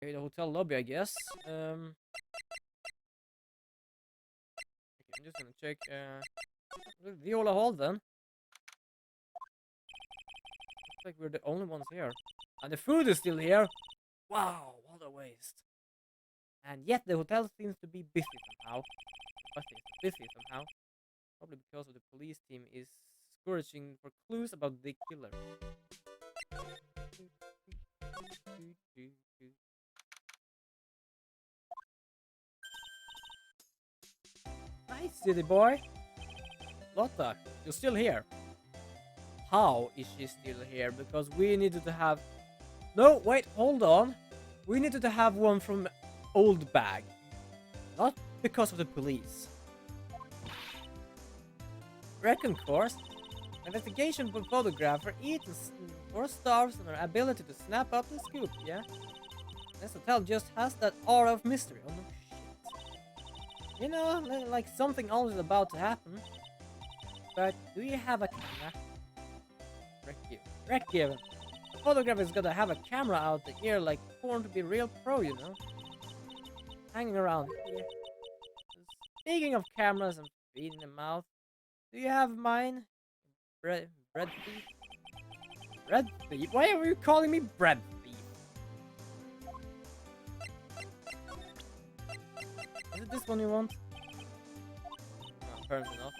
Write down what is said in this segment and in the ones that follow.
Okay, the hotel lobby, I guess. Okay, I'm just gonna check the Viola Hall then. Looks like we're the only ones here. And the food is still here. Wow, what a waste. And yet the hotel seems to be busy somehow. Busy somehow. Probably because of the police team is searching for clues about the killer. Nice, city boy. Lotta, you're still here. How is she still here? Because we needed to have... No, wait, hold on. We needed to have one from old bag. Not because of the police. Reckon course. Investigation photographer eats 4 stars on her ability to snap up the scoop, yeah? This hotel just has that aura of mystery. Oh no shit. You know, like something always about to happen. But do you have a camera? Wreck you. The photographer's gotta have a camera out the ear like porn to be real pro, you know? Hanging around here. Speaking of cameras and feet in the mouth, do you have mine? Bread thief? Bread thief? Why are you calling me bread thief? Is it this one you want? No, apparently not.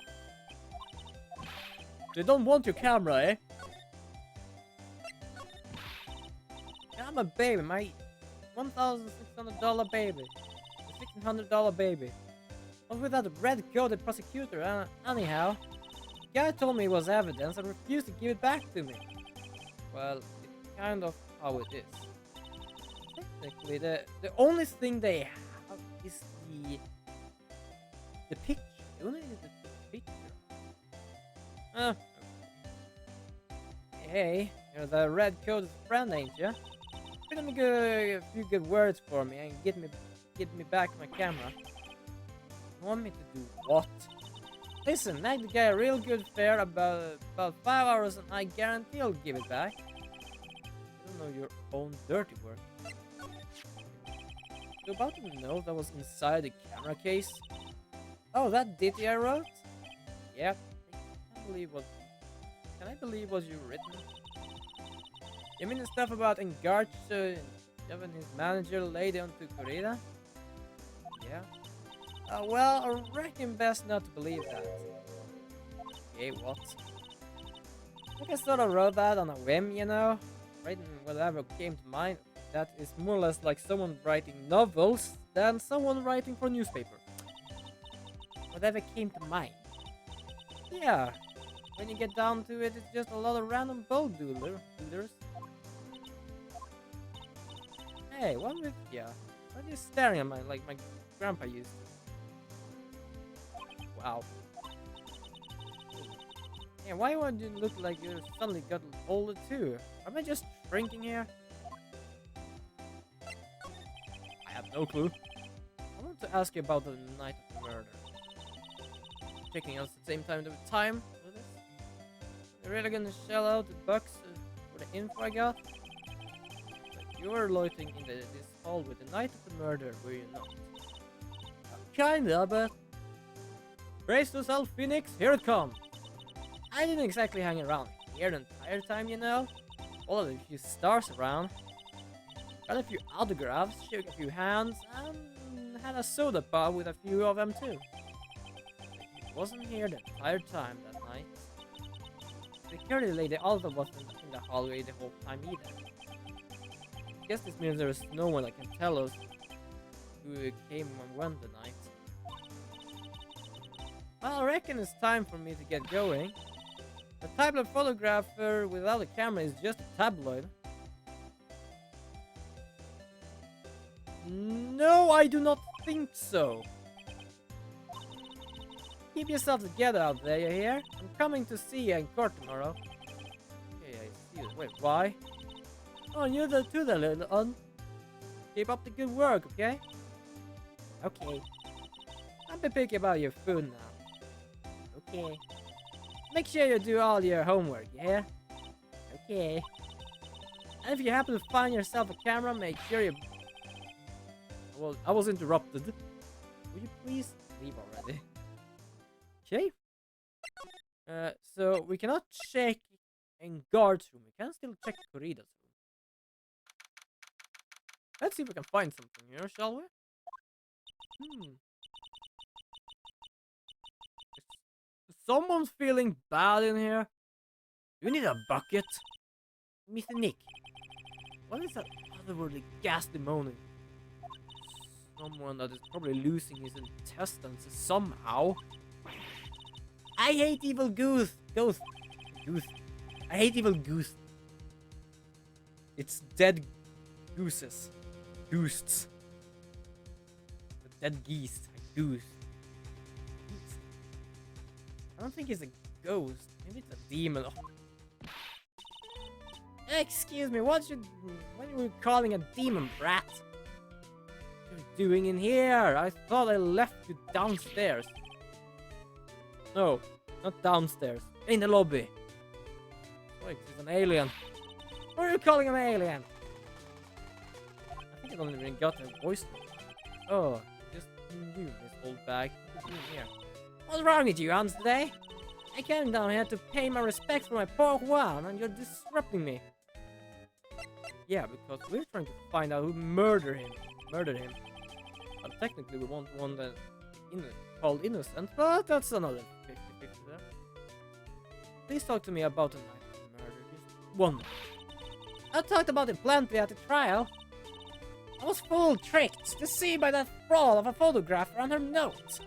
They don't want your camera, eh? I'm a baby, my $1,600 baby. A $1,600 baby. What's with that red-coated prosecutor, anyhow? The guy told me it was evidence and refused to give it back to me. Well, it's kind of how it is. Technically, the only thing they have is the picture. You only need the picture. Hey, you're the red-coated friend, ain't you? You're gonna get a few good words for me and get me back my camera. You want me to do what? Listen, nag the guy a real good fare about 5 hours and I guarantee I'll give it back. You don't know your own dirty work. You about to know that was inside the camera case? Oh, that ditty I wrote? Yep. Can I believe what you've written? You mean the stuff about Engarch having his manager laid onto Corrida? Yeah. Well, I reckon best not to believe that. Okay, what? I think I sort of wrote that on a whim, you know? Writing whatever came to mind. That is more or less like someone writing novels than someone writing for a newspaper. Whatever came to mind. Yeah. When you get down to it, it's just a lot of random boat doodlers. Hey, what with ya? Why are you staring at me like my grandpa used to? Wow. Yeah, why would you look like you suddenly got older too? Am I just shrinking here? I have no clue. I want to ask you about the night of the murder. Checking us at the same time with this? You're really gonna shell out the bucks for the info I got? You were loitering in this hall with the night of the murder, were you not? Kinda, but... Brace yourself, Phoenix, here it comes! I didn't exactly hang around here the entire time, you know? Followed a few stars around. Got a few autographs, shook a few hands, and had a soda pop with a few of them too. It wasn't here the entire time that night. The security lady also wasn't in the hallway the whole time either. I guess this means there is no one that can tell us who came and went the night. Well, I reckon it's time for me to get going. A tabloid photographer without a camera is just a tabloid. No, I do not think so. Keep yourself together out there, you hear? I'm coming to see you in court tomorrow. Okay, I see you. Wait, why? Oh, you're the too, the little un. Keep up the good work, okay? Okay. Don't be picky about your food now. Okay. Make sure you do all your homework, yeah? Okay. And if you happen to find yourself a camera, make sure you I was interrupted. Will you please leave already? Okay. So we cannot check in guard's room. We can still check Corrida's room. Let's see if we can find something here, shall we? Is someone feeling bad in here? You need a bucket? Mr. Nick, what is that otherworldly ghastly moaning? Someone that is probably losing his intestines somehow. I hate evil goose. Goose. I hate evil goose. It's dead gooses. Gooses. Dead geese. Goose. I don't think it's a ghost. Maybe it's a demon. Oh. Excuse me, what are you calling a demon, brat? What are you doing in here? I thought I left you downstairs. No, not downstairs. In the lobby. Wait, it's an alien. What are you calling an alien? I think I don't even got a voice. Oh, just you, this old bag. What are you doing here? What's wrong with you, Hans, today? I came down here to pay my respects for my poor Juan, and you're disrupting me. Yeah, because we're trying to find out who murdered him. But technically, we want one that called innocent, but that's another 50-50 there. Please talk to me about the night of the murder. Just one. I talked about it plenty at the trial. I was full tricked to see by that fraud of a photographer on her note.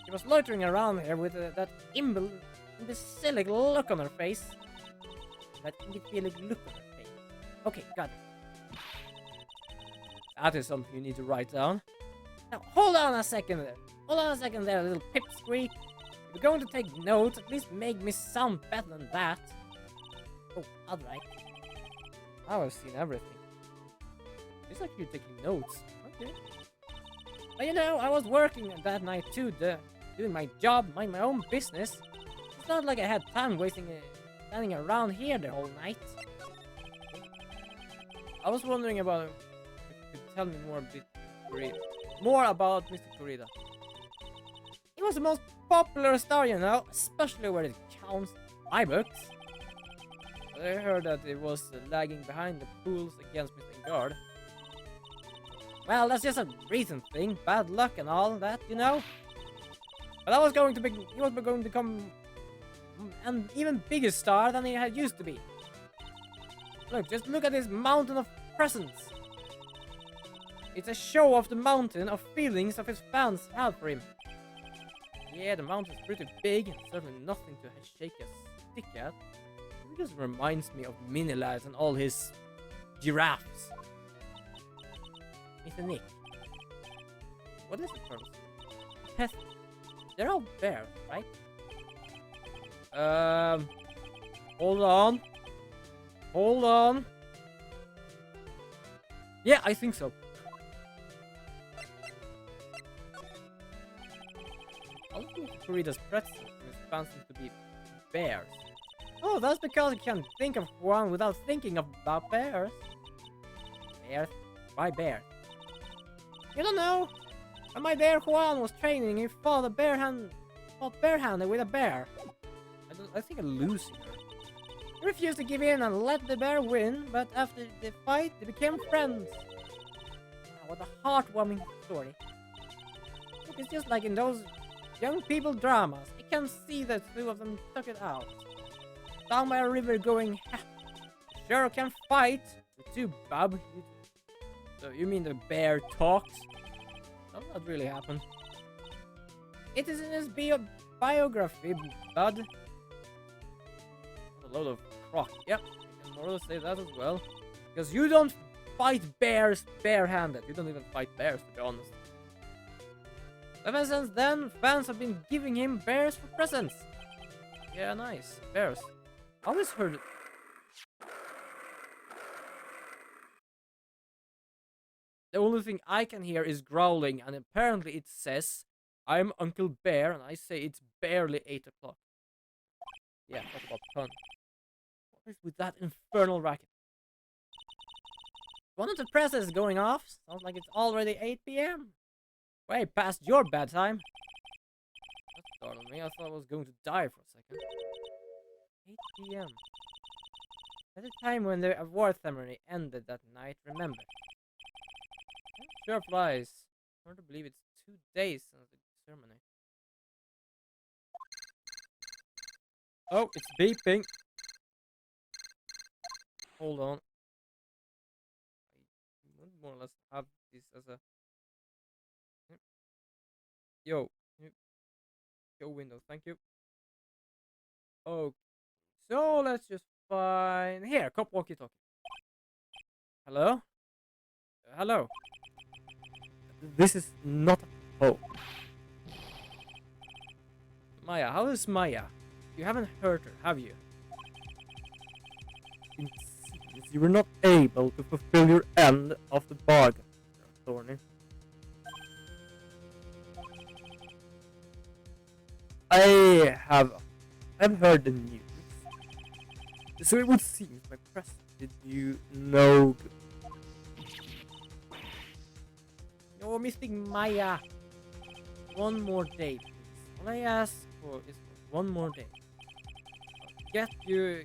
She was loitering around here with that imbecilic look on her face. That imbecilic look on her face. Okay, got it. That is something you need to write down. Now, hold on a second there. Hold on a second there, little pipsqueak. If you're going to take notes, at least make me sound better than that. Oh, alright. Now I've seen everything. It's like you're taking notes. Okay. But you know, I was working that night too, doing my job, mind my own business. It's not like I had time standing around here the whole night. I was wondering about if you could tell me more about Mr. Corrida. He was the most popular star, you know, especially where it counts my books. I heard that it was lagging behind the pools against Mr. Guard. Well, that's just a recent thing, bad luck and all that, you know. But he was going to become an even bigger star than he had used to be. Look, just look at this mountain of presents. It's a show of the mountain of feelings of his fans have for him. Yeah, the mountain's pretty big, and certainly nothing to shake a stick at. It just reminds me of Minilads and all his giraffes. Mr. Nick. What is it first? Pet. They're all bears, right? Hold on. Hold on. Yeah, I think so. I think Corrida's pretzels responsive to be bears. Oh, that's because you can think of one without thinking about bears. Bears? Why bears? You don't know. When my bear Juan was training, he fought barehanded with a bear. I think I'm losing her. He refused to give in and let the bear win, but after the fight, they became friends. Wow, what a heartwarming story. Look, it's just like in those young people dramas. I can see the two of them took it out. Down by a river going, ha! Sure can fight. The two bub. So you mean the bear talks? Well, that really happened. It is in his biography, bud. A load of crock. Yep, you can more or less say that as well. Because you don't fight bears barehanded. You don't even fight bears, to be honest. Ever since then, fans have been giving him bears for presents. Yeah, nice. Bears. I always heard... The only thing I can hear is growling, and apparently it says, I'm Uncle Bear, and I say it's barely 8 o'clock. Yeah, talk about fun. What is with that infernal racket? One of the presses is going off. Sounds like it's already 8 p.m. Way past your bedtime. That startled me. I thought I was going to die for a second. 8 p.m. At the time when the award ceremony ended that night, remember. Sure flies. Hard to believe it's 2 days since the ceremony. Oh, it's beeping. Hold on. I would more or less have this as a... Yo. Show window, thank you. Okay. So let's just find... Here, cop walkie-talkie. Hello? Hello? This is not a phone. Maya, how is Maya? You haven't hurt her, have you? Since you were not able to fulfill your end of the bargain, Thorny. I've heard the news. So it would seem my presence did you no good. You're missing Maya. One more day, please. All I ask for is one more day.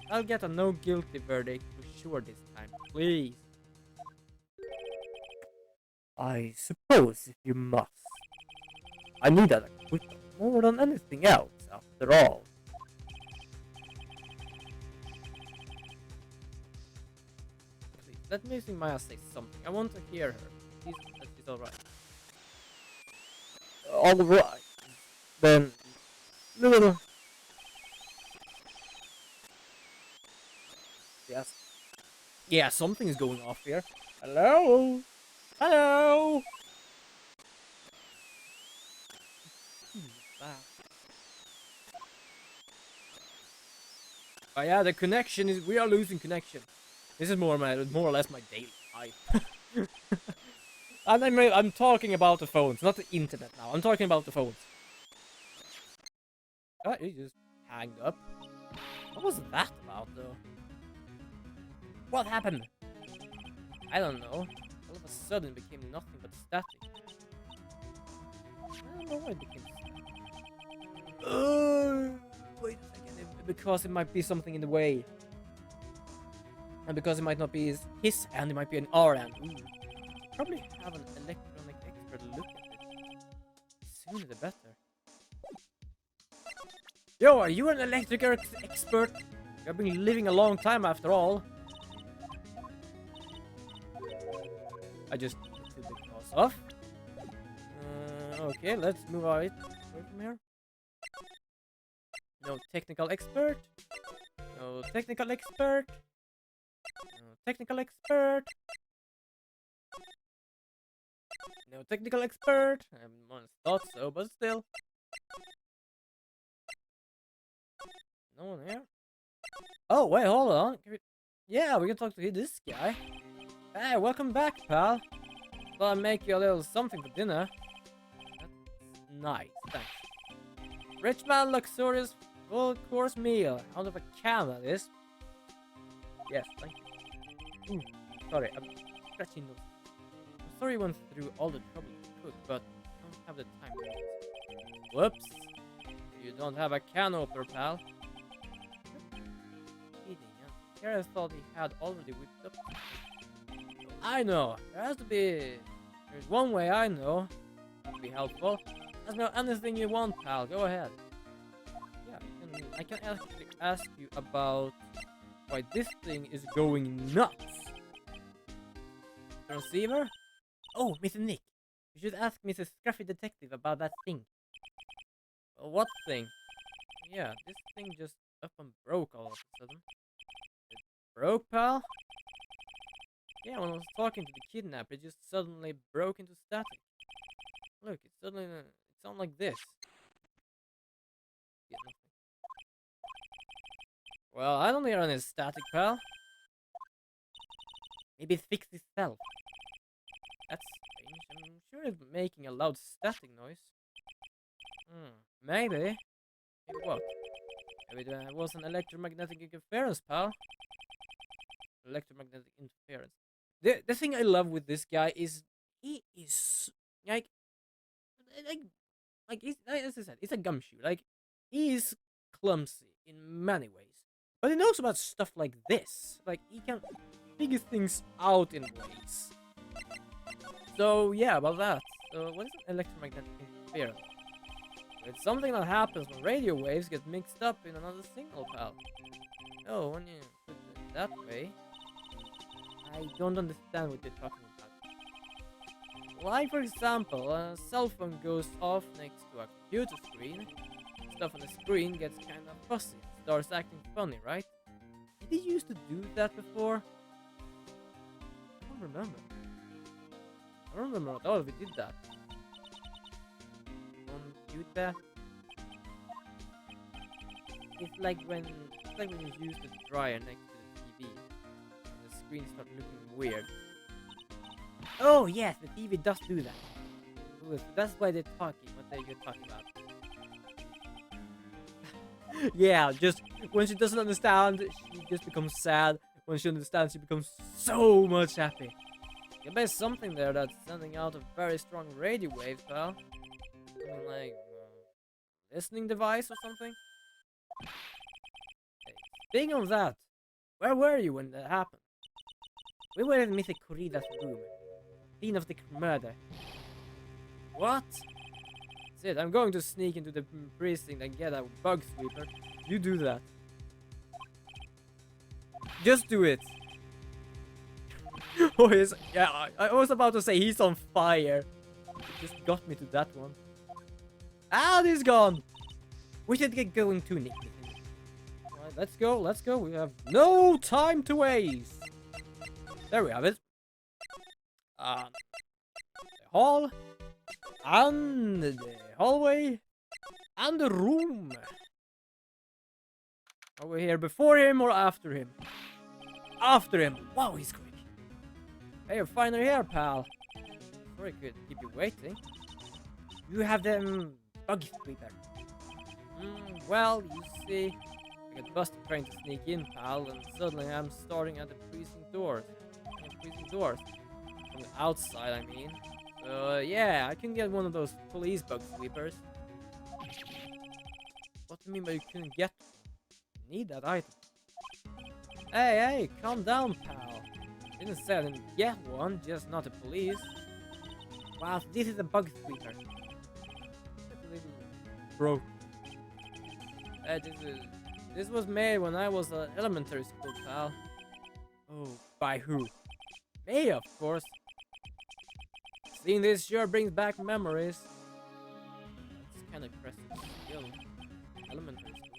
I'll get a no guilty verdict for sure this time, please. I suppose if you must. I need that acquittal more than anything else, after all. Please, let Missing Maya say something. I want to hear her. Please, that she's alright. Alright. Then... No. Yes. Yeah, something is going off here. Hello? Hello? Oh yeah, the connection is... We are losing connection. This is more or less my daily life. And I'm talking about the phones, not the internet now. I'm talking about the phones. Oh, he just hanged up. What was that about, though? What happened? I don't know. All of a sudden it became nothing but static. I don't know why it became static. Wait a second. Because it might be something in the way. And because it might not be his end, it might be an our end. Ooh. Probably have an electronic expert look at it. The sooner the better. Yo, are you an electrical expert? You've been living a long time after all. I just took the cross off. Okay, let's move away from here. No technical expert. No technical expert. No technical expert. No technical expert. I once thought so, but still. No one here. Oh, wait, hold on. Yeah, we can talk to this guy. Hey, welcome back, pal. Thought I'd make you a little something for dinner. That's nice, thanks. Rich man, luxurious, full course meal. Out of a can, that is. Yes, thank you. Ooh, sorry, I'm scratching those. I'm sorry you went through all the trouble you could, but I don't have the time for it. Whoops. You don't have a can opener, pal. Here I thought he had already whipped up. I know. There has to be... There's one way I know. That would be helpful. Ask me anything you want, pal. Go ahead. Yeah, I can actually ask you about why this thing is going nuts. The receiver? Oh, Mr. Nick. You should ask Mrs. Scruffy Detective about that thing. Well, what thing? Yeah, this thing just up and broke all of a sudden. It broke, pal? Yeah, when I was talking to the kidnapper, it just suddenly broke into static. Look, it suddenly... it sounded like this. Yeah, nothing. Well, I don't hear any static, pal. Maybe it fixed itself. That's strange. I'm sure it's making a loud static noise. Maybe. Maybe what? Maybe there was an electromagnetic interference, pal. Electromagnetic interference. The thing I love with this guy is he is like he's, as I said, it's a gumshoe. Like he is clumsy in many ways, but he knows about stuff like this. Like he can figure things out in ways. So yeah, about that. So what is an electromagnetic interference? It's something that happens when radio waves get mixed up in another signal, pal. Oh, when you put it that way, I don't understand what you're talking about. Like, for example, a cell phone goes off next to a computer screen. Stuff on the screen gets kind of fuzzy, starts acting funny, right? Did he used to do that before? I don't remember. I don't remember at all if he did that. Computer. It's like when you use the dryer next to the TV. And the screen starts looking weird. Oh yes, the TV does do that. Good. That's why they're talking. What you're talking about? Yeah, just when she doesn't understand, she just becomes sad. When she understands, she becomes so much happy. There's something there that's sending out a very strong radio waves, pal. Something like listening device or something. Hey, speaking of that, where were you when that happened? We were in Mr. Corrida's room. Scene of the murder. What? That's it. I'm going to sneak into the precinct and get a bug sweeper. You do that. Just do it. Oh, yeah, I was about to say he's on fire. It just got me to that one. Ah, he's gone. We should get going too, Nick. Alright, let's go, let's go. We have no time to waste. There we have it. The hall, and the hallway, and the room. Are we here before him or after him? After him. Wow, he's quick. Hey, you're finally here, pal. Sorry I could keep you waiting. You have the bug sweeper. Well, you see, I got busted trying to sneak in, pal, and suddenly I'm starting at the precinct doors. From the outside, I mean. Yeah, I can get one of those police bug sweepers. What do you mean by you couldn't get one? You need that item. Hey, calm down, pal. Didn't say I didn't get one, just not the police. Wow, so this is a bug sweeper. Broke. This was made when I was at elementary school, pal. Oh, by who? Me, of course. Seeing this sure brings back memories. It's kind of impressive skill. Elementary school.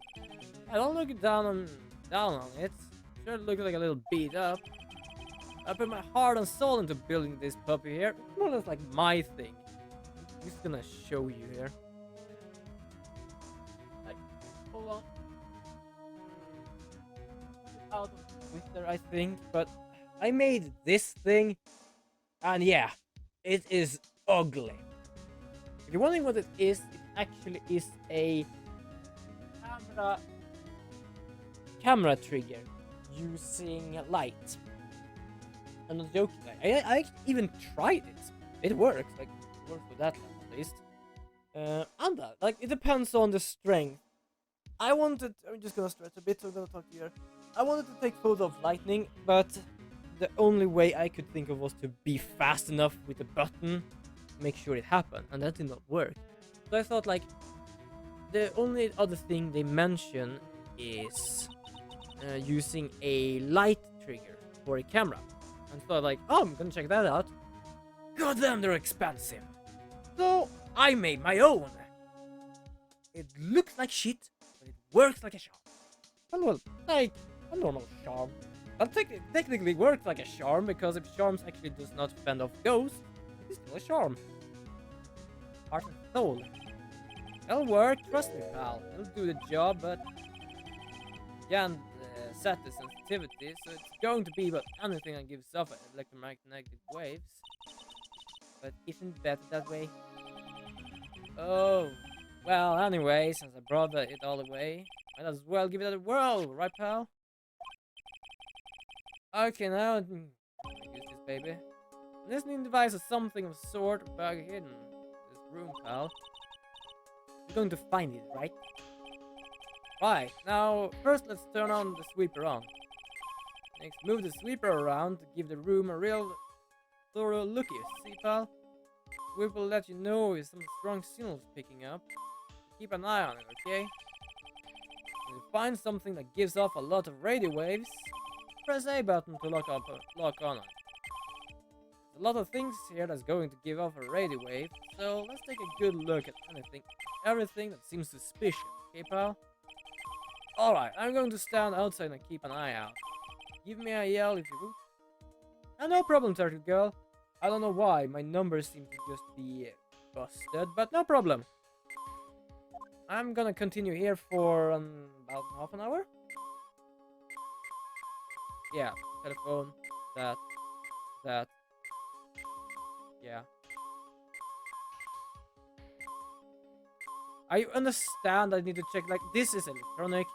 I don't look down on it. Sure looks like a little beat up. I put my heart and soul into building this puppy here. It's more or less like my thing. I'm just gonna show you here. Like, hold on. Out of Twitter, I think, but I made this thing, and yeah, it is ugly. If you're wondering what it actually is a camera trigger using light. I'm not joking. I even tried it. It works. Like, it works for that level at least. And that, like, it depends on the strength. I'm just gonna stretch a bit, so I'm gonna talk to you here. I wanted to take photo of lightning, but the only way I could think of was to be fast enough with the button to make sure it happened, and that did not work. So I thought, like, the only other thing they mention is using a light trigger for a camera. And so like, oh, I'm gonna check that out. God damn, they're expensive. So I made my own. It looks like shit, but it works like a charm. Well, like a normal charm. But technically works like a charm, because if charms actually does not fend off ghosts, it's still a charm. Heart and soul. It'll work, trust me, pal. It'll do the job, but can't set the sensitivity, so it's going to be about anything that gives off electromagnetic waves. But isn't it better that way? Oh, well, anyway, since I brought it all the way, might as well give it a whirl, right, pal? Okay, now use this baby. Listening device is something of sort back hidden in this room, pal. You're going to find it, right? Right, now first let's turn on the sweeper on. Next, move the sweeper around to give the room a real thorough looky. See, pal? Sweeper will let you know if some strong signals picking up. Keep an eye on it, okay? When you find something that gives off a lot of radio waves, press A button to lock on it. There's a lot of things here that's going to give off a radio wave, so let's take a good look at everything that seems suspicious, okay, pal? Alright, I'm going to stand outside and keep an eye out. Give me a yell if you would. No problem, Turtle Girl. I don't know why, my numbers seem to just be busted, but no problem. I'm gonna continue here for about half an hour. Yeah, telephone, that. Yeah. I understand I need to check, like, this is electronic.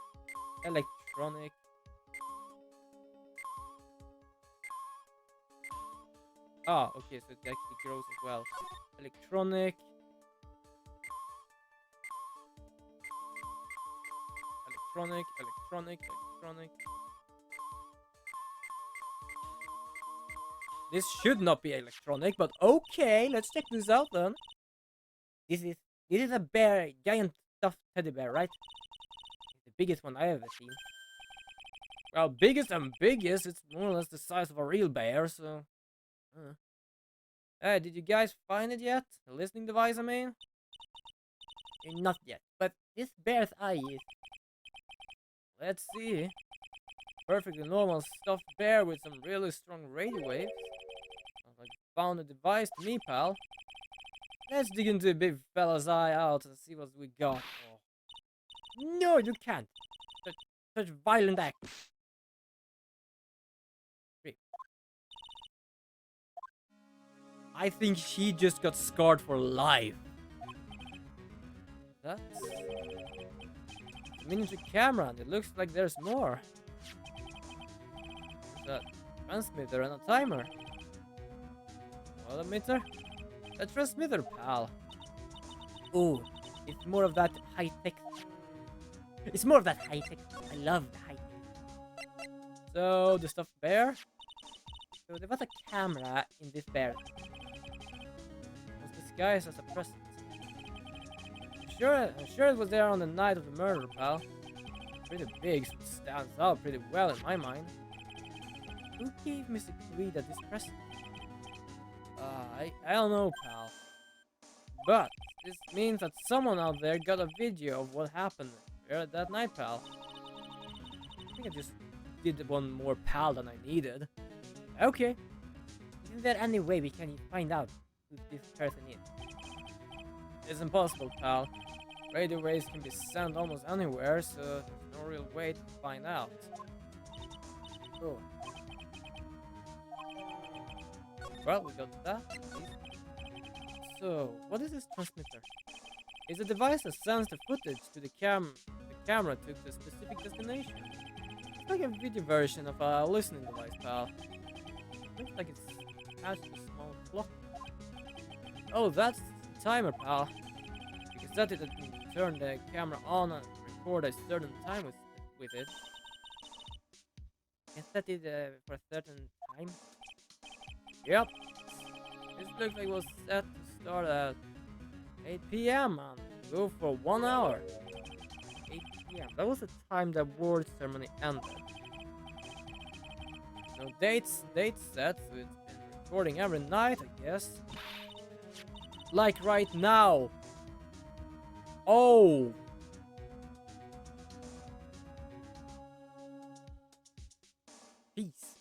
Ah, okay, so it actually grows as well. Electronic. This should not be electronic, but okay, let's check this out then. This is a bear, giant stuffed teddy bear, right? It's the biggest one I ever seen. Well, biggest and biggest, it's more or less the size of a real bear, so... Hey, did you guys find it yet? The listening device, I mean? Not yet, but this bear's eye is... Let's see. Perfectly normal stuffed bear with some really strong radio waves. Sounds like you found a device to me, pal. Let's dig into the big fella's eye out and see what we got. Oh. No, you can't. Such violent acts. I think she just got scarred for life. That's a miniature camera, and it looks like there's more. There's a transmitter and a timer. Meter? A transmitter, pal. Oh, it's more of that high tech. It's more of that high tech. I love the high tech. So the stuffed bear. So there was a camera in this bear. Disguised as a present. I'm sure it was there on the night of the murder, pal. Pretty big, so it stands out pretty well in my mind. Who gave Mr. Creed this present? I don't know, pal. But this means that someone out there got a video of what happened that night, pal. I think I just did one more pal than I needed. Okay. Isn't there any way we can find out who this person is? It's impossible, pal. Radio waves can be sent almost anywhere, so there's no real way to find out. Oh. Well, we got that. So, what is this transmitter? It's a device that sends the footage to the camera to the specific destination. It's like a video version of a listening device, pal. Looks like it's attached to a small clock. Oh, that's the timer, pal. You can set it to turn the camera on and record a certain time with it. You can set it for a certain time. Yep. This looks like it was set to start at 8 p.m. and go for 1 hour. 8 p.m. That was the time the award ceremony ended. No dates set, so it's been recording every night, I guess. Like right now. Oh! Peace.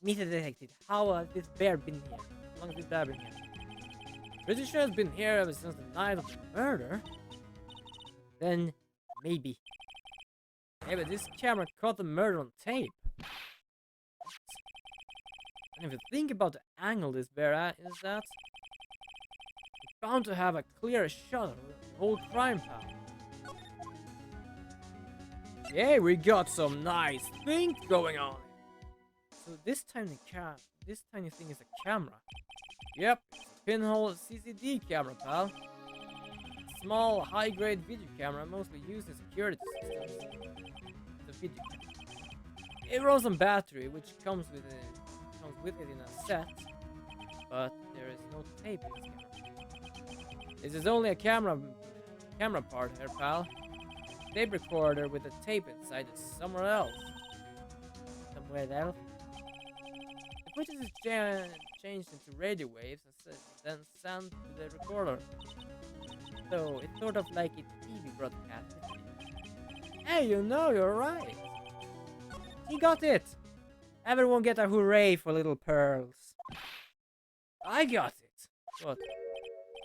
Mr. Detective, how has this bear been here? How long has this bear been here? Pretty sure it's been here ever since the night of the murder. Then, maybe. Maybe this camera caught the murder on tape. And if you think about the angle this bear is at, it's bound to have a clear shot of the whole crime, pal. Okay, we got some nice things going on. So this time this tiny thing is a camera. Yep, it's a pinhole CCD camera, pal. Small, high-grade video camera mostly used in security systems. The video camera. It runs on battery, which comes with it in a set, but there is no tape in this camera. This is only a camera part here, pal. Tape recorder with a tape inside is somewhere else. Somewhere else. The footage is changed into radio waves and then sent to the recorder. So it's sort of like a TV broadcast. Hey, you're right. He got it. Everyone get a hooray for little pearls. I got it. What?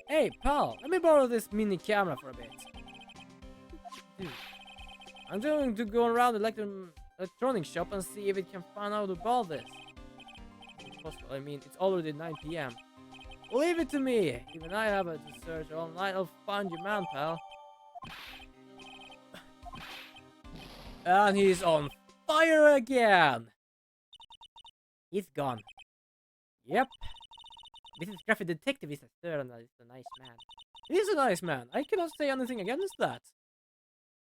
Hey, pal, let me borrow this mini camera for a bit. Dude, I'm going to go around the electronic shop and see if it can find out about this. Possible. I mean, it's already 9 p.m. Leave it to me. Even I have to search all night. I'll find you, man, pal. And he's on fire again. He's gone. Yep. This is Graphic Detective is a third and he's a nice man. He's a nice man. I cannot say anything against that.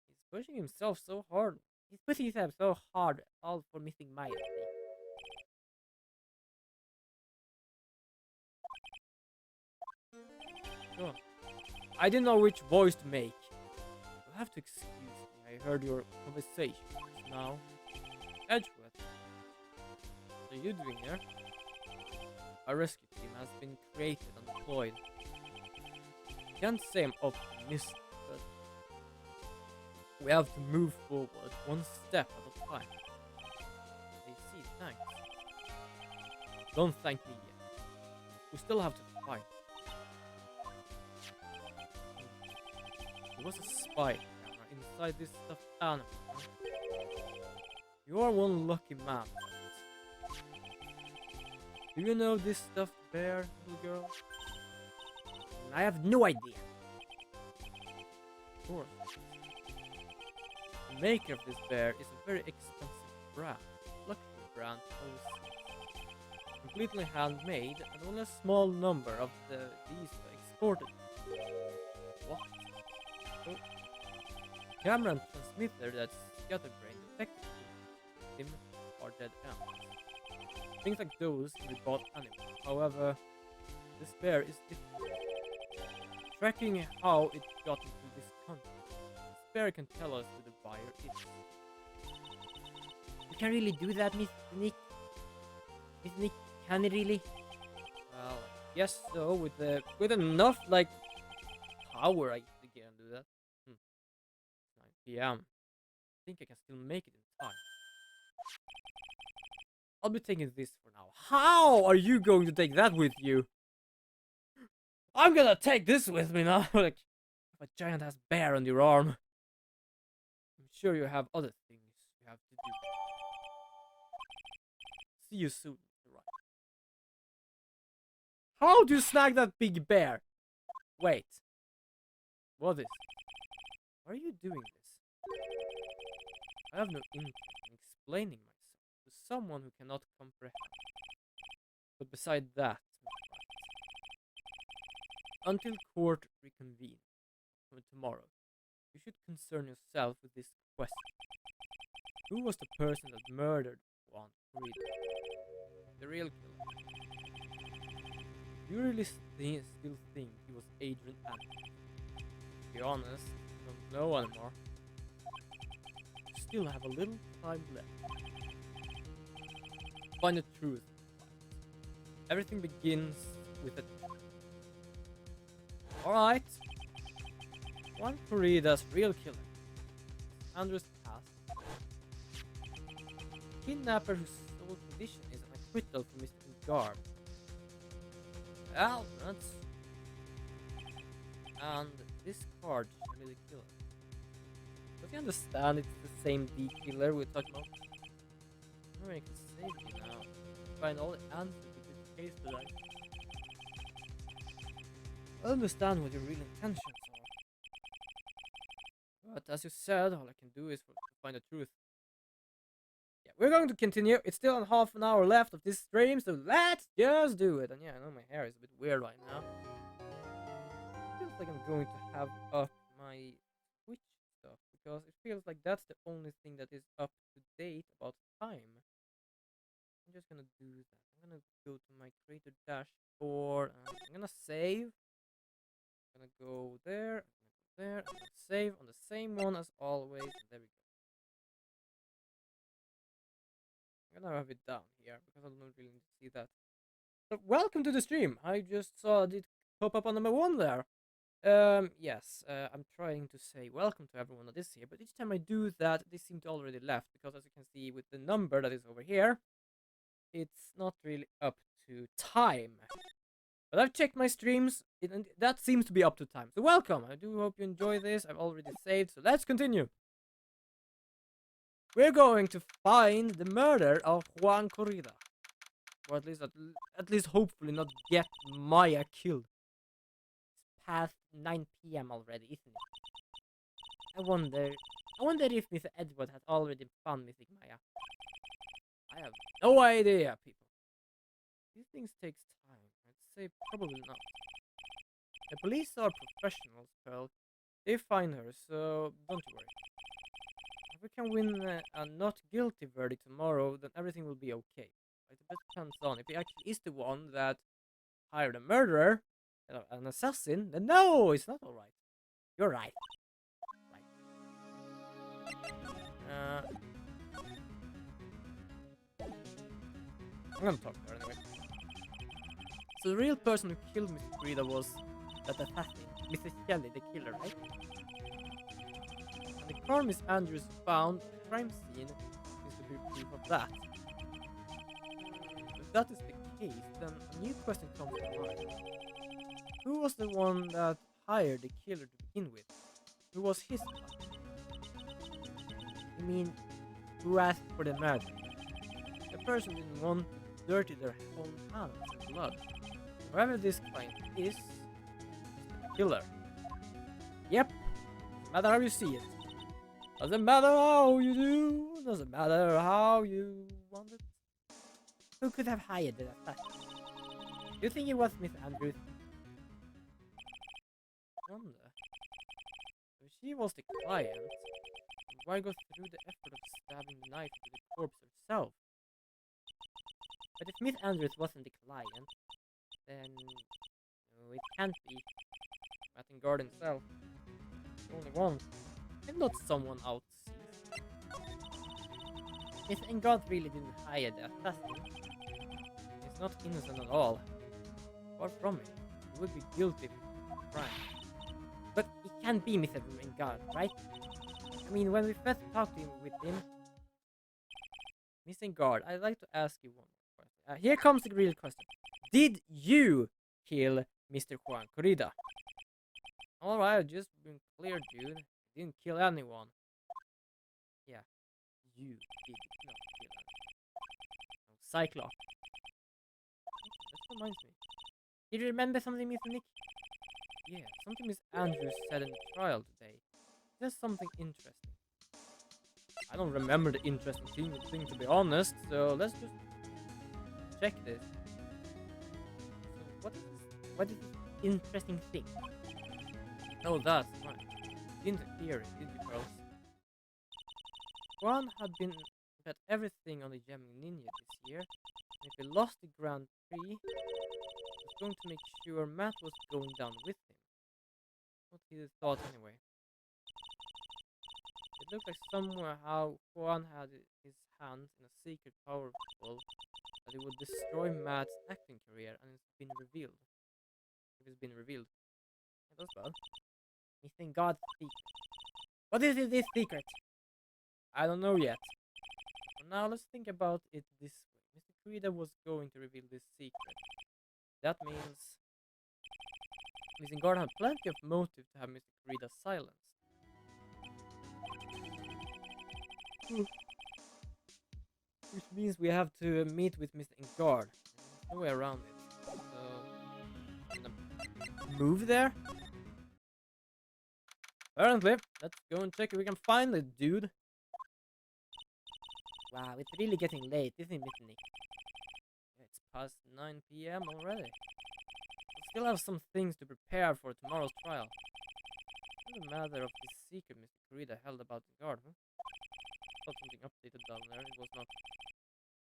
He's pushing himself so hard. He's pushing himself so hard, all for missing my mistake. Oh. I didn't know which voice to make. You'll have to excuse me. I heard your conversation just now. Edgeworth. What are you doing here? A rescue team has been created and deployed. Can't say I'm optimistic, but we have to move forward one step at a time. I see, thanks. Don't thank me yet. We still have to fight. There was a spy camera inside this stuffed animal. You are one lucky man. Do you know this stuffed bear, little girl? I have no idea. Of course. The maker of this bear is a very expensive brand. Luxury brand. Completely handmade, and only a small number of these are exported. What? Oh. Camera and transmitter that's scatterbrain detected him are dead ends. Things like those can be bought anywhere. However, this bear is different. Tracking how it got into this country, this bear can tell us who the buyer is. You can really do that, Miss Nick? Miss Nick, can it really? Well, yes, so with enough like power, I think I can do that. 9 p.m. I think I can still make it in time. I'll be taking this for now. How are you going to take that with you? I'm gonna take this with me now. Like a giant ass bear on your arm. I'm sure you have other things you have to do. See you soon, right? How do you snag that big bear? Wait. What is it? Why are you doing this? I have no interest in explaining myself to someone who cannot comprehend. But beside that, until court reconvenes tomorrow, you should concern yourself with this question. Who was the person that murdered Juan Corrida? The real killer. You really still think he was Adrian Adams? To be honest, I don't know anymore. You still have a little time left. Find the truth. Everything begins with a... Alright. Juan Corrida's real killer. Andres Paz. Kidnapper whose sole condition is an acquittal from Mr. Guard. Well, that's... And this card should be the killer. Don't you understand it's the same D killer we're talking about? I don't know, I can save you now. Find all the answers to this case today. I understand what your real intentions are. But as you said, all I can do is to find the truth. Yeah, we're going to continue. It's still on half an hour left of this stream, so let's just do it. And yeah, I know my hair is a bit weird right now. Feels like I'm going to have up my Twitch stuff because it feels like that's the only thing that is up to date about time. I'm just gonna do that. I'm gonna go to my creator dashboard and I'm gonna save. I'm gonna go there, I'm gonna save on the same one as always, and there we go. I'm gonna have it down here because I don't really need to see that. So welcome to the stream. I just saw it pop up on number 1 there. Yes, I'm trying to say welcome to everyone that is here, but each time I do that, they seem to already left because as you can see with the number that is over here, it's not really up to time. But I've checked my streams, and that seems to be up to time. So welcome! I do hope you enjoy this. I've already saved, so let's continue. We're going to find the murder of Juan Corrida. Or at least hopefully not get Maya killed. It's past 9 p.m. already, isn't it? I wonder if Mr. Edward has already found missing Maya. I have no idea, people. These things take time. I'd say probably not. The police are professionals, well, they find her, so don't you worry. If we can win a not guilty verdict tomorrow, then everything will be okay. It depends on if he actually is the one that hired a murderer, an assassin, then no, it's not alright. You're right. Right. I'm gonna talk to her anyway. So the real person who killed Mr. Frida was that assassin, Mrs. Shelley, the killer, right? And the car Miss Andrews found at the crime scene seems to be proof of that. If that is the case, then a new question comes to mind. Who was the one that hired the killer to begin with? Who was his client? I mean, who asked for the murder? The person didn't want to dirty their own hands with blood. Whoever this client is the killer. Yep. Doesn't matter how you see it. Doesn't matter how you do. Doesn't matter how you want it. Who could have hired the assassin? Do you think it was Miss Andrews? Wonder. If she was the client, why go through the effort of stabbing the knife into the corpse herself? But if Miss Andrews wasn't the client, then no, it can't be Martin Guard himself. The only one, and not someone out seas. Miss Engard really didn't hire the assassin. He's not innocent at all. Far from it. He would be guilty of crime. But it can't be Mr. Engard, right? I mean, when we first talked to him with him, Miss Engard, I'd like to ask you one more question. Here comes the real question. Did you kill Mr. Juan Corrida? Alright, just been clear, dude. I didn't kill anyone. Yeah, you did not kill anyone. No, Cyclops. That reminds me. Did you remember something, Mr. Nick? Yeah, something Miss Andrews said in the trial today. Just something interesting. I don't remember the interesting thing to be honest, so let's just check this. So what is this interesting thing? Oh, that's right. Didn't hear it, did you, girls? Juan had been bet everything on the Jamming Ninja this year, and if he lost the Grand Prix, he was going to make sure Matt was going down with him. What he thought anyway. It looked like somehow Juan had his hand in a secret power bubble that it would destroy Matt's acting career, and it's been revealed. If it's been revealed. Yeah, that's bad. Missing God's secret. What is this secret? I don't know yet. For now, let's think about it this way. Mr. Corrida was going to reveal this secret. That means Missing God had plenty of motive to have Mr. Corrida silenced. Which means we have to meet with Mr. Ingard. There's no way around it. So, I'm gonna move there. Apparently, let's go and check if we can find the dude. Wow, it's really getting late, isn't it, Nick? It's past 9 p.m. already. We still have some things to prepare for tomorrow's trial. What's the matter of this secret Mr. Kurita held about the guard, huh? Thought something updated down there. It was not.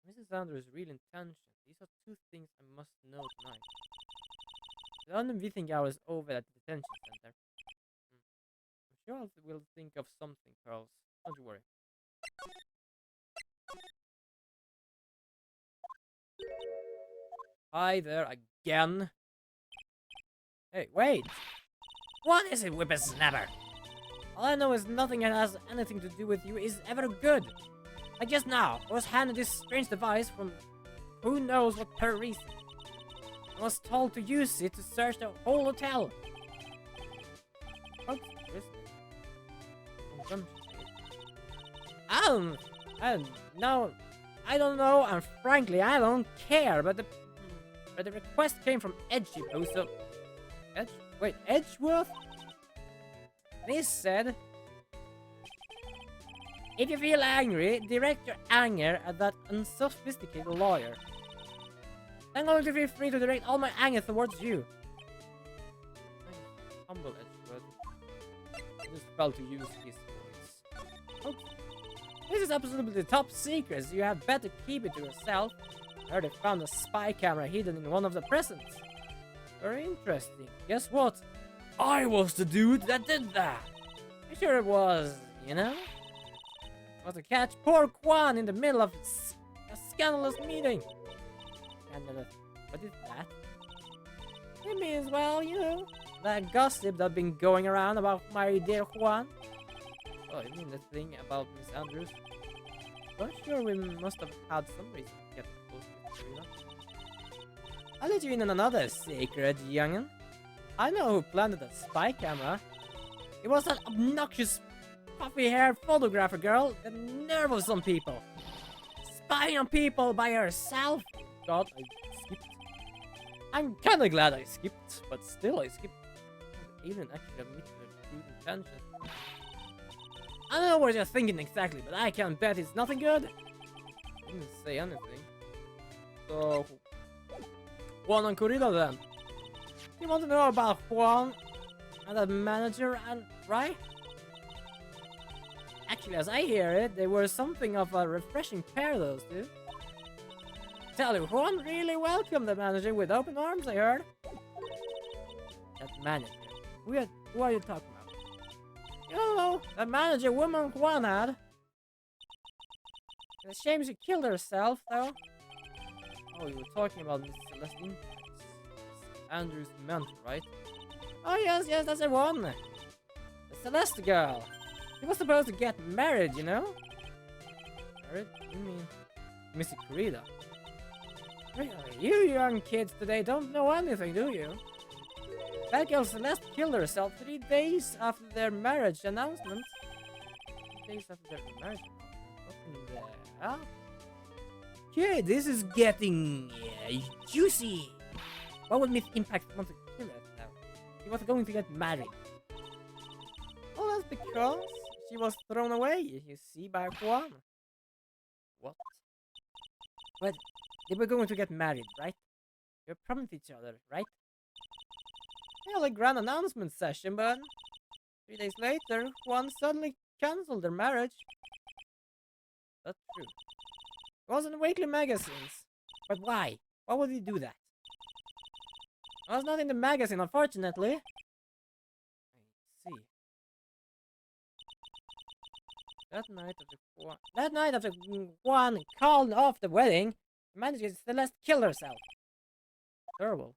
Mrs. Andrews' real intentions. These are two things I must know tonight. The London visiting hour is over at the detention center. I'm sure we'll think of something, Pearls. Don't you worry. Hi there again. Hey, wait! What is it, whippersnapper? All I know is nothing that has anything to do with you is ever good. Like just now, I was handed this strange device from who knows what per reason. I was told to use it to search the whole hotel. No, I don't know, and frankly, I don't care. But the request came from Edgepo, so Edgeworth. This said, if you feel angry, direct your anger at that unsophisticated lawyer. I'm going to feel free to direct all my anger towards you. Humble Edgeworth. I just felt to use his voice. Okay. This is absolutely the top secret, so you had better keep it to yourself. I heard they found a spy camera hidden in one of the presents. Very interesting. Guess what? I was the dude that did that. I'm sure it was, you know? It was to catch poor Kwan in the middle of a scandalous meeting. Scandalous? What is that? It means, well, you know, that gossip that's been going around about my dear Juan. Oh, you mean the thing about Miss Andrews? But sure, we must have had some reason to get close to Serena. I'll let you in on another secret, young'un. I know who planted that spy camera. It was that obnoxious, puffy-haired photographer girl that nerve of some people. Spying on people by herself. God, I skipped. I'm kinda glad I skipped, but still I skipped. Even actually admit their true intentions. I don't know what you're thinking exactly, but I can bet it's nothing good. I didn't say anything. So, Juan and Corrida then. You want to know about Juan and that manager and right? Actually, as I hear it, they were something of a refreshing pair, those two. Tell you, Juan really welcomed the manager with open arms, I heard. That manager? Who are you talking about? You don't know, that manager woman Juan had. It's a shame she killed herself, though. Oh, you were talking about Miss Celestine? Andrew's mentor, right? Oh, yes, that's the one. The Celeste girl. He was supposed to get married, you know? Married? You mean Missy Corrida? Really? You young kids today don't know anything, do you? That girl Celeste killed herself 3 days after their marriage announcement. 3 days after their marriage announcement? What in the hell? Okay, this is getting juicy. What would Miss Impact want to kill us now? She was going to get married. Oh, that's because she was thrown away, you see, by Juan. What? But they were going to get married, right? They promised each other, right? Well, a grand announcement session, but 3 days later, Juan suddenly cancelled their marriage. That's true. It was in weekly magazines. But why? Why would he do that? I was not in the magazine, unfortunately. I see. That night after Juan called off the wedding, the manager Celeste killed herself. Terrible.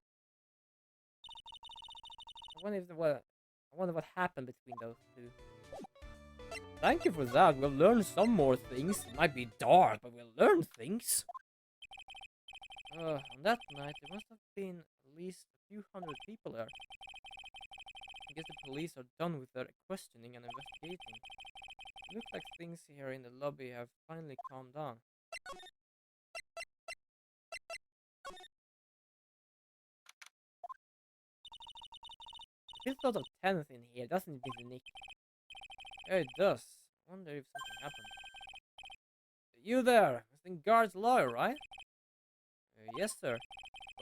I wonder what happened between those two. Thank you for that. We'll learn some more things. It might be dark, but we'll learn things. On that night, there must have been at least a few hundred people there. I guess the police are done with their questioning and investigating. It looks like things here in the lobby have finally calmed down. It feels sort of tense in here, doesn't it, Nick? Yeah, it does. I wonder if something happened. You there, Mr. Guard's lawyer, right? Yes, sir.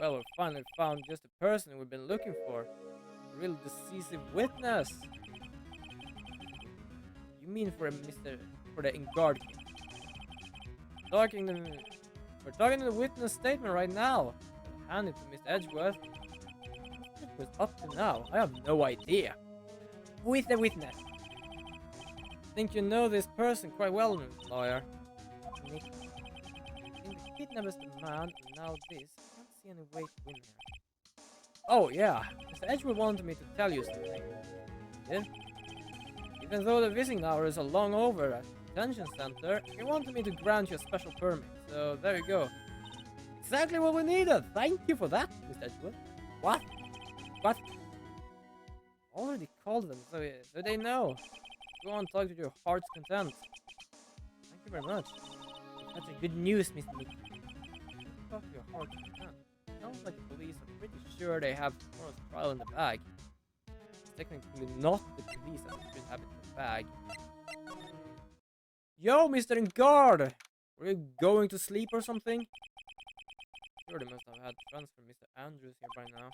Well, we finally found just the person we've been looking for. A real decisive witness. You mean for the Guard case? We're talking the witness statement right now. Hand it to Mr. Edgeworth. It was up to now. I have no idea. Who is the witness? I think you know this person quite well, lawyer. Nick. In the kidnappers the man, and now this. I can't see any way to win here. Oh yeah, Mr. Edgeworth wanted me to tell you something. Yeah? Even though the visiting hours are long over at the detention center, he wanted me to grant you a special permit. So there you go. Exactly what we needed. Thank you for that, Mr. Edgeworth. What? What? Already called them, so they know. Go on, talk to your heart's content. Thank you very much. Such a good news, Miss Nick. Talk to your heart's content. Sounds like the police are pretty sure they have tomorrow's trial in the bag. It's technically not the police that should have it in the bag. Yo, Mr. Guard! Were you going to sleep or something? Sure, they must have had transfer Mr. Andrews here by now.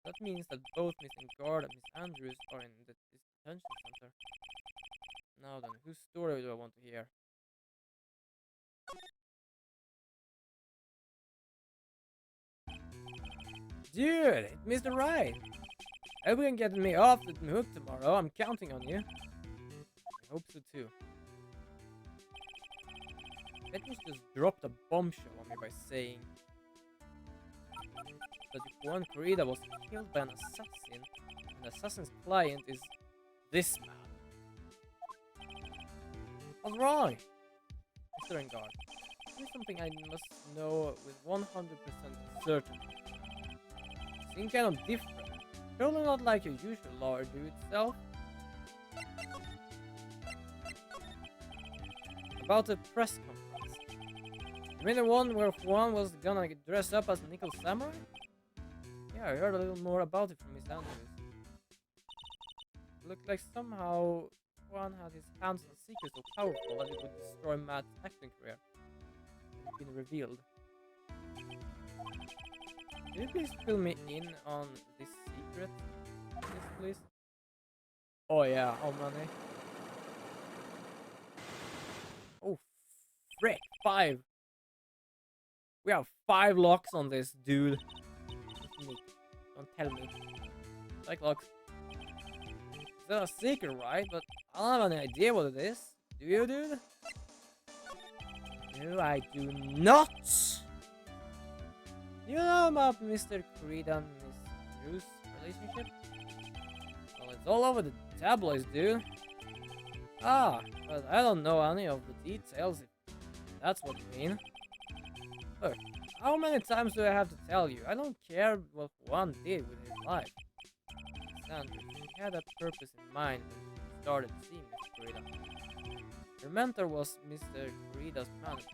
That means that both Mr. Guard and Miss Andrews are in this detention center. Now then, whose story do I want to hear? Dude, it's Mr. Right. I hope you can get me off the hook tomorrow. I'm counting on you. I hope so too. Petros just dropped a bombshell on me by saying that if Juan Corrida was killed by an assassin, and the assassin's client is this man. What's wrong? Mr. Engard, here's something I must know with 100% certainty. You seem kind of different. Surely not like your usual lawyer do itself. About the press conference. You mean the one where Juan was gonna dress up as Nickel Samurai? Yeah, I heard a little more about it from Miss Andrews. It looked like somehow Juan had his hands on secrets so powerful that it would destroy Matt's acting career. It's been revealed. Could you please fill me in on this secret? Yes, please. Oh yeah, how many? Oh, frick, 5! We have 5 locks on this, dude. Don't tell me. Like locks. It's not a secret, right? But I don't have any idea what it is. Do you, dude? No, I do not! You know about Mr. Creed and Miss Drew's relationship? Well, it's all over the tabloids, dude. Ah, but I don't know any of the details, if that's what you mean. Look, how many times do I have to tell you? I don't care what Juan did with his life. Sandra, she had a purpose in mind when she started seeing Miss Corrida. Her mentor was Mr. Corrida's manager.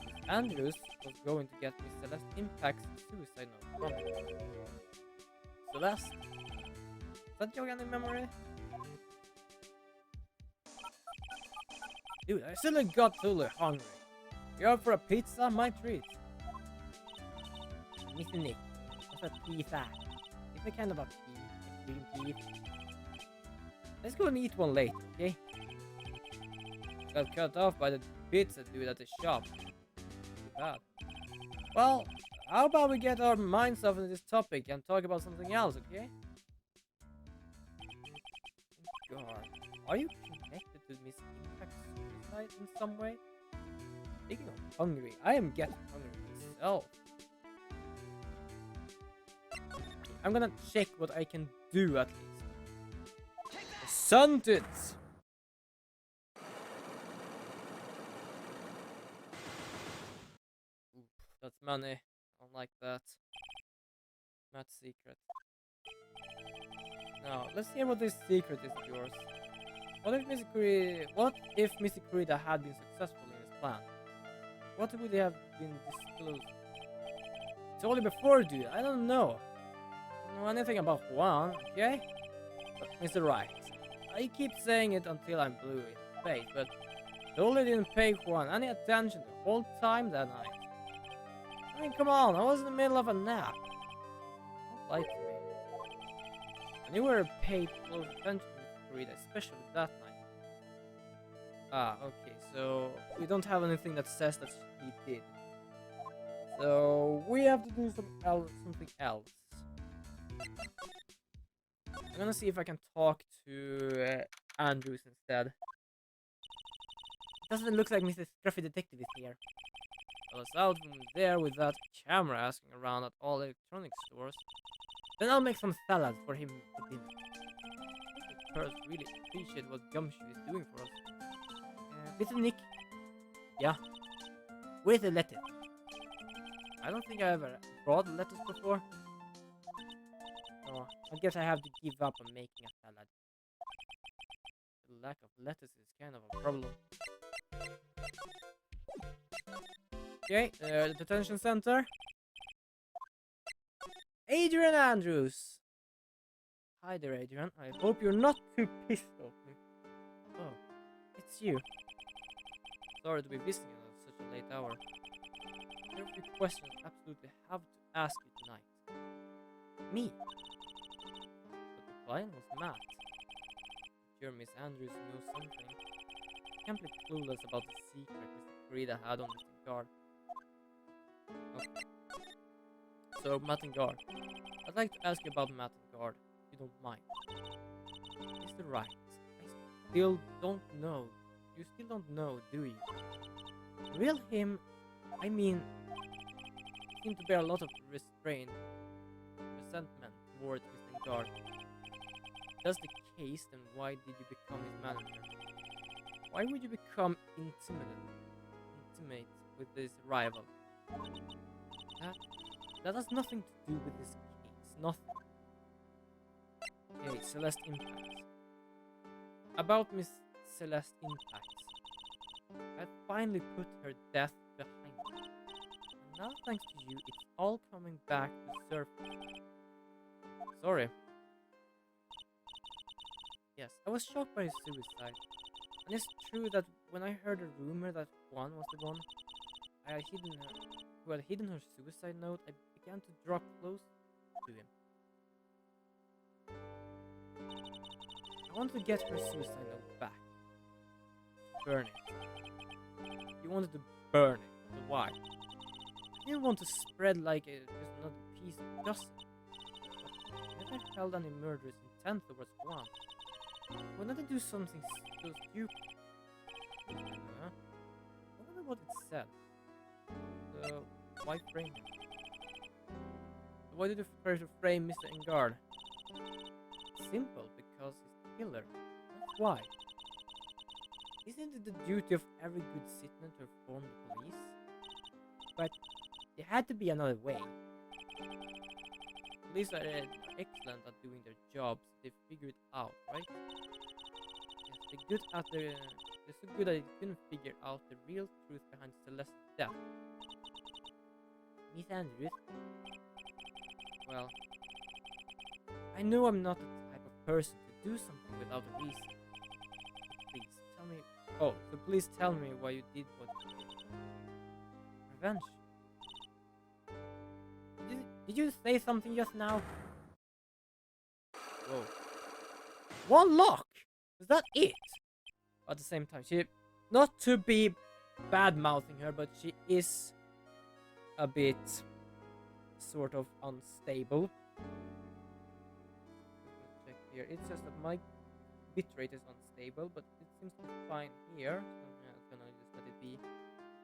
Miss Andrews was going to get Miss Celeste Impact's suicide note from him. Celeste? Is that jog any memory? Dude, I suddenly got totally hungry. You up for a pizza? My treat. Mr. Nick, what's a pizza? It's a kind of a pea, a green pea. Let's go and eat one later, okay? Got cut off by the pizza dude at the shop. Too bad. Well, how about we get our minds off of this topic and talk about something else, okay? God, are you connected to Miss Impact's suicide in some way? Speaking of hungry, I am getting hungry myself. I'm gonna check what I can do at least. Suntits! Oof, that's money. I don't like that. Matt's secret. Now, let's hear what this secret is of yours. What if Mr. Corrida had been successful in his plan? What would have been disclosed? It's only before, dude. I don't know. I don't know anything about Juan, okay? But Mr. Right. I keep saying it until I'm blue in the face, but Totally didn't pay Juan any attention the whole time that night. I mean, come on, I was in the middle of a nap. Don't lie to me. And you were paid close attention to Rita, especially that night. Ah, okay, so we don't have anything that says that he did. So we have to do something else. I'm gonna see if I can talk to Andrews instead. Doesn't look like Mr. Scruffy Detective is here. I was out from there with that camera asking around at all electronics stores. Then I'll make some salad for him for dinner. The Pearls really appreciate what Gumshoe is doing for us. Mr. Nick? Yeah? Where's the lettuce? I don't think I ever brought lettuce before. So I guess I have to give up on making a salad. The lack of lettuce is kind of a problem. Okay, the detention center. Adrian Andrews. Hi there, Adrian. I hope you're not too pissed off me. Oh, it's you. Sorry to be visiting you at such a late hour. There are a few questions I absolutely have to ask you tonight. Me? But the client was Matt. Sure, Miss Andrews knows something. I can't be clueless about the secret Mr. Frida had on Mr. Guard. Okay. So, Matt and Guard. I'd like to ask you about Matt and Guard, if you don't mind. Mr. Wright, I still don't know. You still don't know, do you? Real him, I mean, seem to bear a lot of resentment towards Mr. Guard. If that's the case, then why did you become his manager? Why would you become intimate with this rival? That has nothing to do with this case. Nothing. Okay, Celeste Impacts. About Miss Celeste Impacts. I finally put her death behind me. And now, thanks to you, it's all coming back to surface. Sorry. Yes, I was shocked by his suicide. And it's true that when I heard a rumor that Juan was the one who had hidden her suicide note, I began to draw close to him. I wanted to get her suicide note back. Burn it. You wanted to burn it, but why? I didn't want to spread like just another piece of gossip. But I never held any murderous intent towards Juan. Why not do something so stupid? I wonder what it said. So, why frame him? So why did you prefer to frame Mr. Engard? Simple, because he's the killer. That's why. Isn't it the duty of every good citizen to inform the police? But there had to be another way. Police are excellent at doing their jobs. They figure it out, right? Yes, they're so good that they couldn't figure out the real truth behind Celeste's death. Miss Andrews? Well, I know I'm not the type of person to do something without a reason. Please, tell me... Oh, so please tell me why you did what you did. Revenge. Did you say something just now? Whoa. One lock! Is that it? At the same time, she... Not to be bad-mouthing her, but she is a bit sort of unstable. Check here. It's just that my bitrate is unstable, but it seems to be fine here. So I'm gonna just let it be.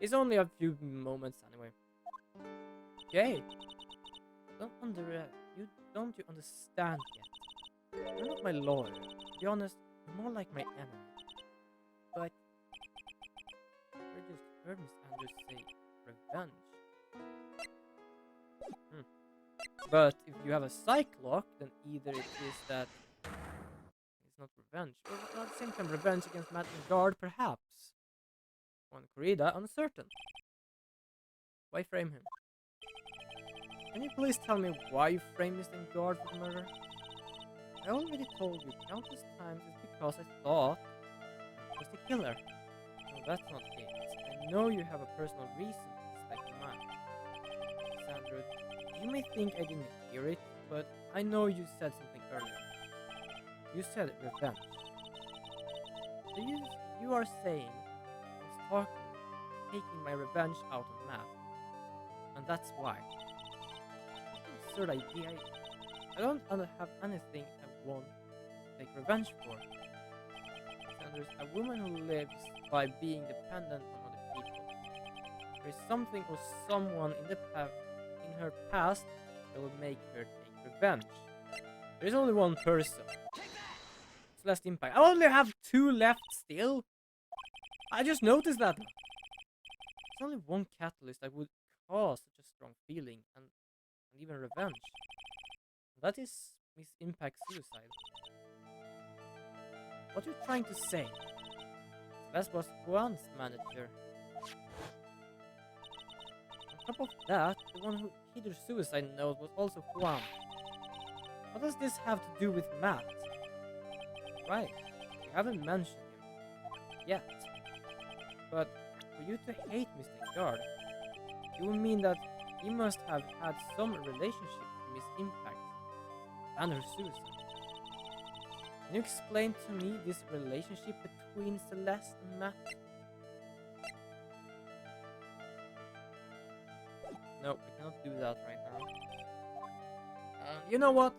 It's only a few moments anyway. Okay. Don't you understand yet? You're not my lawyer. To be honest, you're more like my enemy. But I just heard Miss Andrews say revenge. But if you have a psych lock, then either it is that it's not revenge, or at the same time revenge against Matt and Guard, perhaps. On Corrida, uncertain. Why frame him? Can you please tell me why you framed Mr. Guard for the murder? I already told you countless times it's because I thought he was the killer. No, that's not it. I know you have a personal reason to dislike math. Sandra, you may think I didn't hear it, but I know you said something earlier. You said revenge. So you are saying I was taking my revenge out on math. And that's why. That's an absurd idea. I don't have anything I want to take revenge for. Sanders, a woman who lives by being dependent on other people. There is something or someone in her past that will make her take revenge. There is only one person. It's less impact. I only have 2 left still. I just noticed that. There's only one catalyst that would cause such a strong feeling and even revenge. That is Miss Impact suicide. What are you trying to say? Celeste was Juan's manager. On top of that, the one who hid her suicide note was also Juan. What does this have to do with Matt? Right, you haven't mentioned him yet. But for you to hate Mr. Guard, it would mean that he must have had some relationship with Miss Impact and her suicide. Can you explain to me this relationship between Celeste and Matt? No, I cannot do that right now. You know what?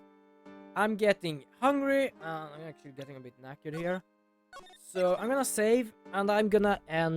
I'm getting hungry, and I'm actually getting a bit knackered here. So I'm gonna save, and I'm gonna end